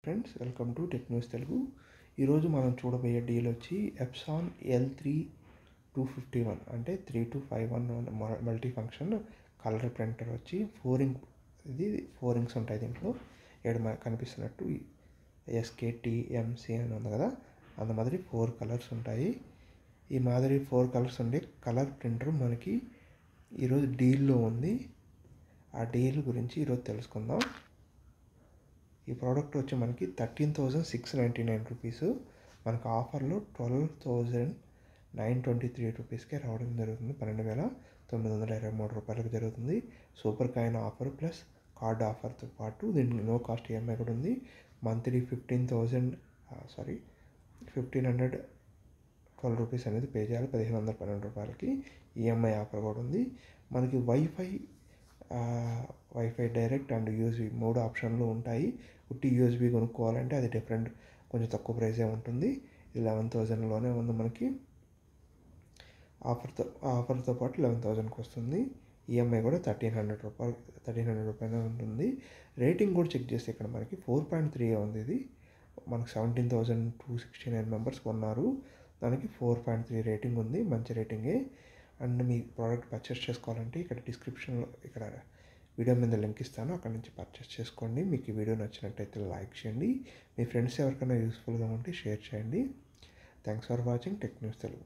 Friends, welcome to tech news Telugu. ఈరోజు మనం చూడబోయే డీల్ వచ్చి ఎప్సాన్ L3 251 అంటే 3251 మల్టీ ఫంక్షన్ కలర్ ప్రింటర్ వచ్చి ఇది 4 ఇంక్స్ ఉంటాయి. దీంట్లో మనకు కనిపిస్తున్నట్టు SKTMC అని ఉంది కదా, అంత మాదిరి 4 కలర్స్ ఉంటాయి. ఈ మాదిరి 4 కలర్స్ ఉండే కలర్ ప్రింటర్ మనకి ఈరోజు డీల్లో ఉంది. ఆ డీల్ గురించి ఈరోజు తెలుసుకుందాం. ఈ ప్రోడక్ట్ వచ్చి మనకి 13,699 రూపీస్, మనకు ఆఫర్లో 12,923 రూపీస్కే రావడం జరుగుతుంది. 12,923 రూపాయలకు జరుగుతుంది. Super coin offer plus card ఆఫర్తో పాటు దీనికి నో కాస్ట్ ఈఎంఐ కూడా ఉంది. మంత్లీ 1,512 రూపీస్ అనేది పే చేయాలి. 1,512 రూపాయలకి ఈఎంఐ ఆఫర్ కూడా ఉంది. మనకి వైఫై డైరెక్ట్ అండ్ యూఎస్బి 3 ఆప్షన్లు ఉంటాయి. ఉట్టి యూఎస్బి కొనుక్కోవాలంటే అది డిఫరెంట్, కొంచెం తక్కువ ప్రైసే ఉంటుంది. 11,000లోనే ఉంది. మనకి ఆఫర్తో పాటు 11,000కి వస్తుంది. ఈఎంఐ కూడా 1,300 రూపాయలు ఉంటుంది. రేటింగ్ కూడా చెక్ చేస్తే ఇక్కడ మనకి 4.3 ఉంది. ఇది మనకు 17,269 మెంబర్స్ కొన్నారు. దానికి 4.3 రేటింగ్ ఉంది, మంచి రేటింగే. అండ్ మీ ప్రోడక్ట్ పర్చేస్ చేసుకోవాలంటే ఇక్కడ డిస్క్రిప్షన్లో ఇక్కడ వీడియో మీద లింక్ ఇస్తాను, అక్కడ నుంచి పర్చేస్ చేసుకోండి. మీకు ఈ వీడియో నచ్చినట్టయితే లైక్ చేయండి. మీ ఫ్రెండ్స్ ఎవరికైనా యూస్ఫుల్గా ఉంటే షేర్ చేయండి. Thanks for watching tech news Telugu.